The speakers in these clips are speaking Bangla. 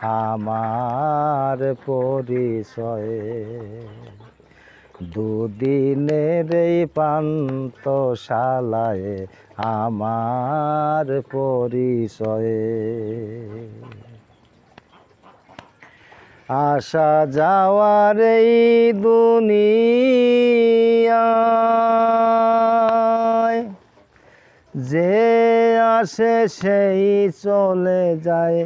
আমার পরিচয়ে। দুদিনের এই পান্থশালায় আমার পরিচয়ে। আসা যাওয়ার এই দুনিয়ায় যে আসে সেই চলে যায়,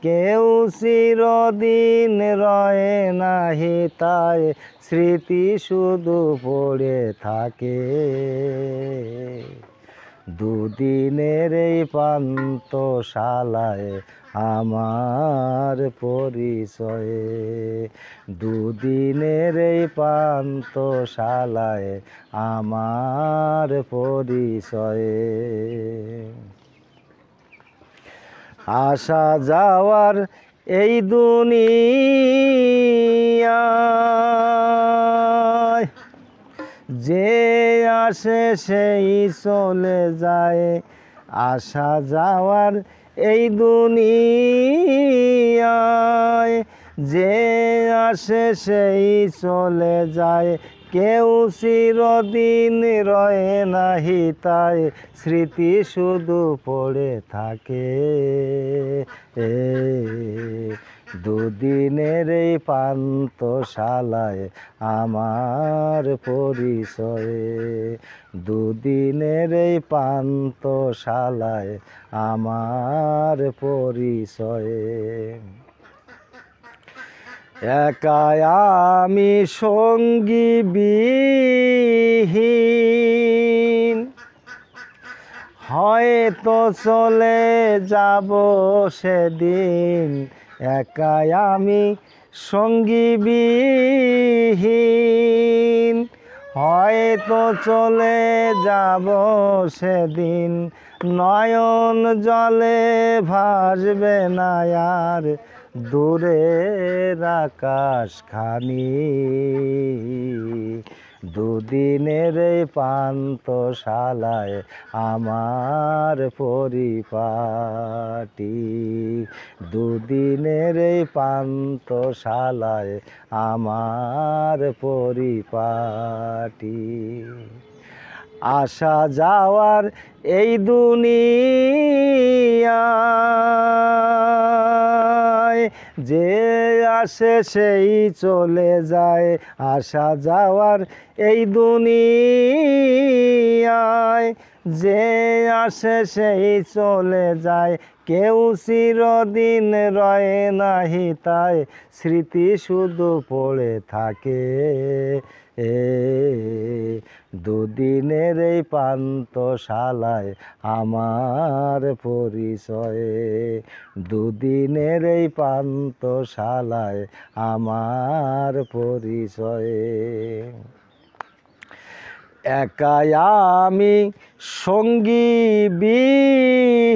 কেউ চিরদিন রয়ে নাহি তাই, স্মৃতি শুধু পড়ে থাকে। দুদিনের এই পান্থশালায় আমার পরিচয়ে। দুদিনের এই পান্থশালায় আমার পরিচয়ে। আসা যাওয়ার এই দুনিয়ায় যে আসে সেই চলে যায়, আসা যাওয়ার এই দুনিয়ায় যে আসে সেই চলে যায়, কেউ চিরদিন রয়ে নাহি তাই, স্মৃতি শুধু পড়ে থাকে। দুদিনের এই পান্থশালায় আমার পরিচয়ে। দুদিনের এই পান্থশালায় আমার পরিচয়ে। একাই আমি সঙ্গী বিহীন, হয়তো চলে যাব সেদিন। একাই আমি সঙ্গী বিহীন, হয়তো চলে যাব সেদিন। নয়ন জলে ভাসবে না আর দূরের আকাশখানি। দুদিনের এই পান্থশালায় আমার পরিপাটি। দুদিনের এই পান্থশালায় আমার পরিপাটি। আসা যাওয়ার এই দুনিয়ায় যে আসে সেই চলে যায়, আসা যাওয়ার এই দুনিয়ায় যে আসে সেই চলে যায়, কেউ চিরদিন রয়ে নাহি তাই, স্মৃতি শুধু পড়ে থাকে। দুদিনের এই পান্থশালায় আমার পরিচয়ে। দুদিনের এই পান্থশালায় আমার পরিচয়ে। একাই আমি সঙ্গী বিহীন,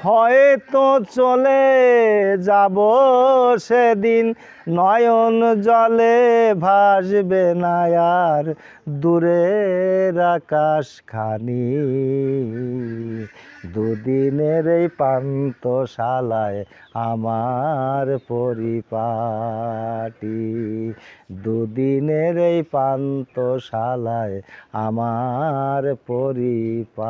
হয়তো চলে যাব সেদিন। নয়ন জলে ভাসবে না আর দূরের আকাশখানি। দুদিনের এই পান্থশালায় আমার পরিপাটি। দুদিনের এই পান্থশালায় আমার পরিপাটি।